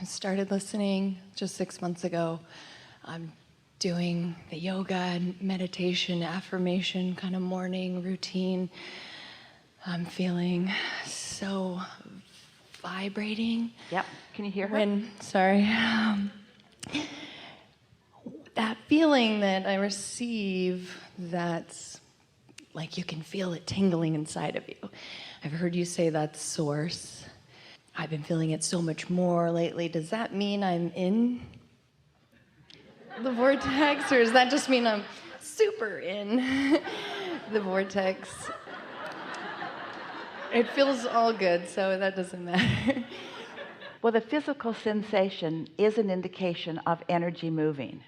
started listening just 6 months ago. I'm doing the yoga and meditation, affirmation kind of morning routine. I'm feeling so vibrating. Yep. Can you hear her? Sorry. That feeling that I receive, that's like you can feel it tingling inside of you. I've heard you say that's source. I've been feeling it so much more lately. Does that mean I'm in the vortex, or does that just mean I'm super in the vortex? It feels all good, so that doesn't matter. Well, the physical sensation is an indication of energy moving.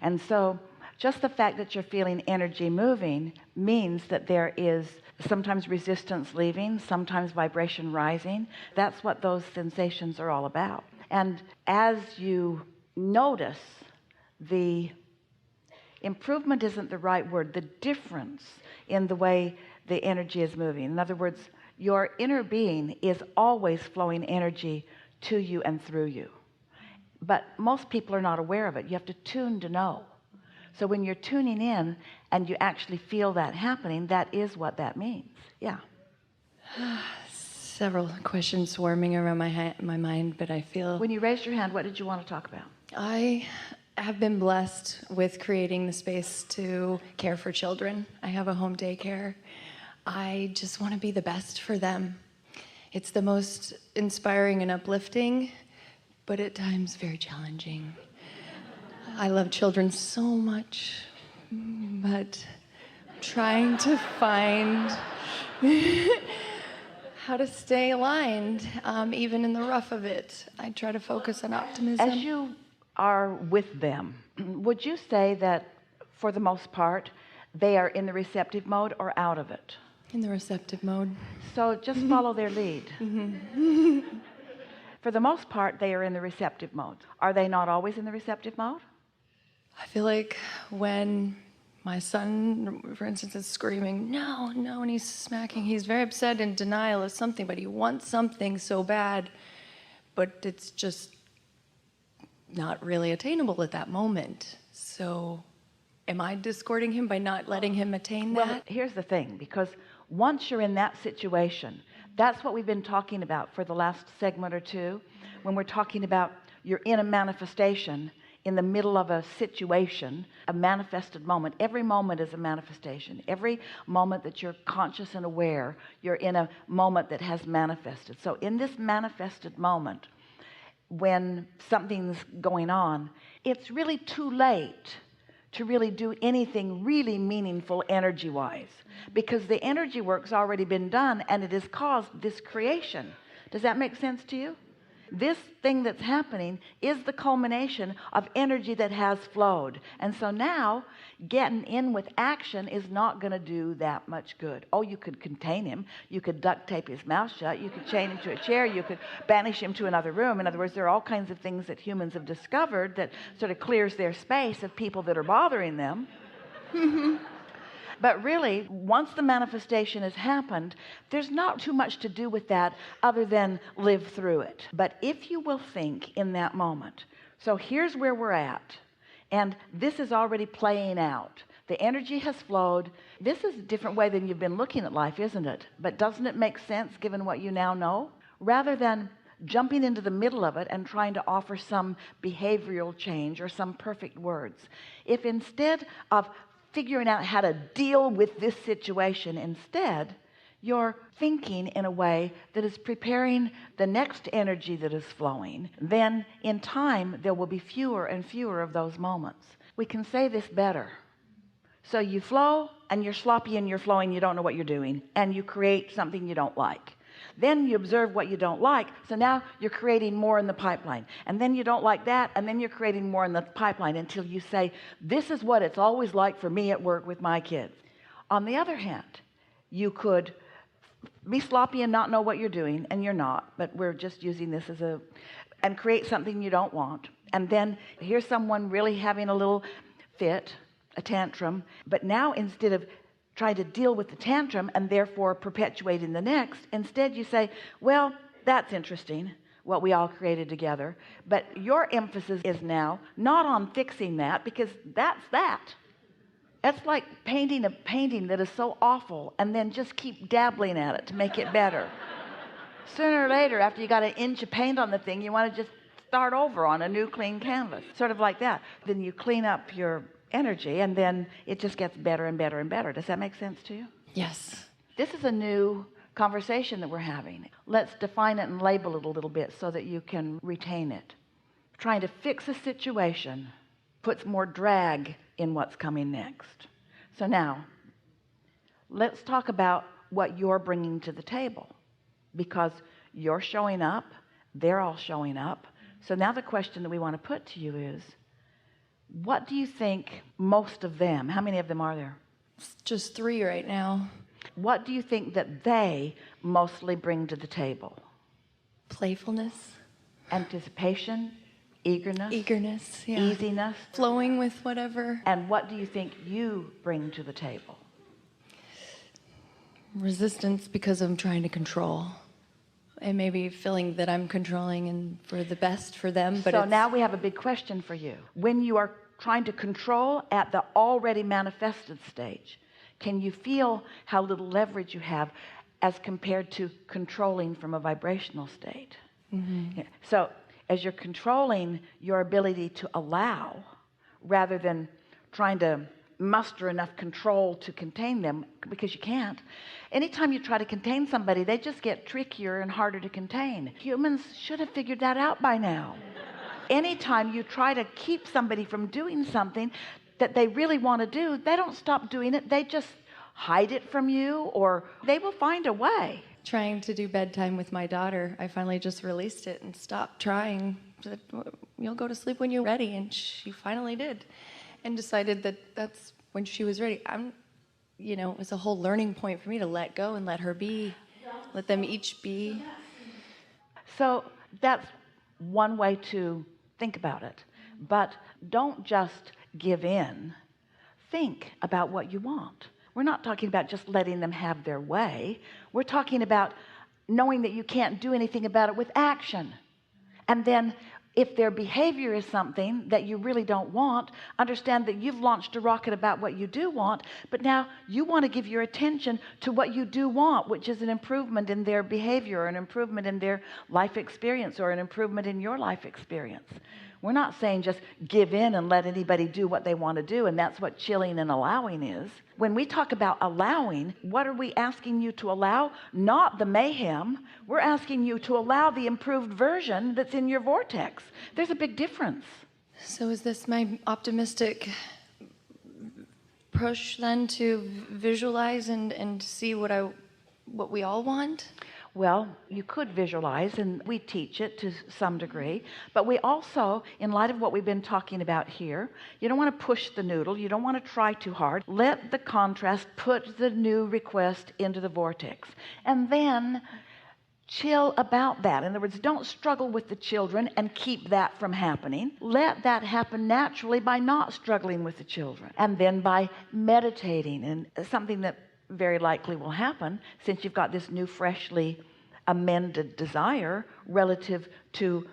And so just the fact that you're feeling energy moving means that there is sometimes resistance leaving, sometimes vibration rising. That's what those sensations are all about. And as you notice the improvement, isn't the right word, the difference in the way the energy is moving. In other words, your inner being is always flowing energy to you and through you. But most people are not aware of it. You have to tune to know. So when you're tuning in and you actually feel that happening, that is what that means. Yeah. Several questions swarming around my mind, but I feel... When you raised your hand, what did you want to talk about? I have been blessed with creating the space to care for children. I have a home daycare. I just want to be the best for them. It's the most inspiring and uplifting, but at times very challenging. I love children so much, but I'm trying to find how to stay aligned, even in the rough of it. I try to focus on optimism. As you are with them, would you say that for the most part they are in the receptive mode or out of it? In the receptive mode. So just follow their lead. For the most part they are in the receptive mode. Are they not always in the receptive mode? I feel like when my son, for instance, is screaming, no, no, and he's smacking, he's very upset and denial of something, but he wants something so bad, but it's just not really attainable at that moment. So am I discording him by not letting him attain that? Well, here's the thing, because once you're in that situation, that's what we've been talking about for the last segment or two, when we're talking about you're in a manifestation, in the middle of a situation, a manifested moment. Every moment is a manifestation. Every moment that you're conscious and aware, you're in a moment that has manifested. So in this manifested moment, when something's going on, it's really too late to really do anything really meaningful energy-wise, because the energy work's already been done and it has caused this creation. Does that make sense to you? This thing that's happening is the culmination of energy that has flowed. And so now getting in with action is not going to do that much good. Oh, you could contain him. You could duct tape his mouth shut. You could chain him to a chair. You could banish him to another room. In other words, there are all kinds of things that humans have discovered that sort of clears their space of people that are bothering them. But really, once the manifestation has happened, there's not too much to do with that other than live through it. But if you will think in that moment, so here's where we're at, and this is already playing out. The energy has flowed. This is a different way than you've been looking at life, isn't it? But doesn't it make sense given what you now know? Rather than jumping into the middle of it and trying to offer some behavioral change or some perfect words, if instead of figuring out how to deal with this situation, instead you're thinking in a way that is preparing the next energy that is flowing, then in time there will be fewer and fewer of those moments. We can say this better. So you flow and you're sloppy and you're flowing, you don't know what you're doing, and you create something you don't like. Then you observe what you don't like, so now you're creating more in the pipeline, and then you don't like that, and then you're creating more in the pipeline until you say, this is what it's always like for me at work with my kids. On the other hand, you could be sloppy and not know what you're doing, and you're not, but we're just using this as and create something you don't want, and then here's someone really having a little fit, a tantrum, but now instead of try to deal with the tantrum and therefore perpetuating the next, instead you say, well, that's interesting. what we all created together. But your emphasis is now not on fixing that, because that's that. That's like painting a painting that is so awful and then just keep dabbling at it to make it better. Sooner or later, after you got an inch of paint on the thing, you want to just start over on a new clean canvas, sort of like that. Then you clean up your energy, and then it just gets better and better and better. Does that make sense to you? Yes. This is a new conversation that we're having. Let's define it and label it a little bit so that you can retain it. Trying to fix a situation puts more drag in what's coming next. So now, let's talk about what you're bringing to the table, because you're showing up, they're all showing up. So now the question that we want to put to you is, what do you think most of them, how many of them are there? It's just 3 right now. What do you think that they mostly bring to the table? Playfulness. Anticipation, eagerness, Yeah. easiness. Flowing with whatever. And what do you think you bring to the table? Resistance, because I'm trying to control. And maybe feeling that I'm controlling and for the best for them. But so now we have a big question for you. When you are trying to control at the already manifested stage, can you feel how little leverage you have as compared to controlling from a vibrational state? Mm-hmm. Yeah. So as you're controlling your ability to allow, rather than trying to muster enough control to contain them, because you can't. Anytime you try to contain somebody, they just get trickier and harder to contain. Humans should have figured that out by now. Anytime you try to keep somebody from doing something that they really want to do, they don't stop doing it. They just hide it from you, or they will find a way. Trying to do bedtime with my daughter, I finally just released it and stopped trying. Said, you'll go to sleep when you're ready, and she finally did, and decided that that's when she was ready. It was a whole learning point for me to let go and let her be, let them each be. So that's one way to think about it. But don't just give in. Think about what you want. We're not talking about just letting them have their way. We're talking about knowing that you can't do anything about it with action. And then if their behavior is something that you really don't want, understand that you've launched a rocket about what you do want, but now you want to give your attention to what you do want, which is an improvement in their behavior, or an improvement in their life experience, or an improvement in your life experience. We're not saying just give in and let anybody do what they want to do, and that's what chilling and allowing is. When we talk about allowing, what are we asking you to allow? Not the mayhem. We're asking you to allow the improved version that's in your vortex. There's a big difference. So is this my optimistic push then to visualize and see what we all want? Well, you could visualize, and we teach it to some degree, but we also, in light of what we've been talking about here, you don't want to push the noodle, you don't want to try too hard. Let the contrast put the new request into the vortex, and then chill about that. In other words, don't struggle with the children and keep that from happening. Let that happen naturally by not struggling with the children, and then by meditating. And something that very likely will happen, since you've got this new freshly amended desire relative to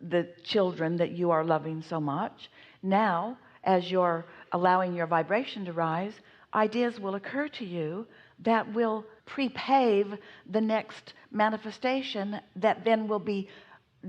the children that you are loving so much, now as you're allowing your vibration to rise, ideas will occur to you that will prepave the next manifestation that then will be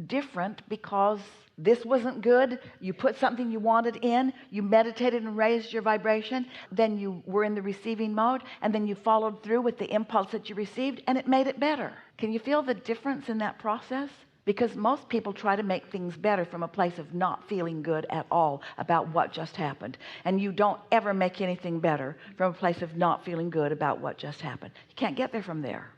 different, because this wasn't good. You put something you wanted in, you meditated and raised your vibration, then you were in the receiving mode, and then you followed through with the impulse that you received, and it made it better. Can you feel the difference in that process? Because most people try to make things better from a place of not feeling good at all about what just happened. And you don't ever make anything better from a place of not feeling good about what just happened. You can't get there from there.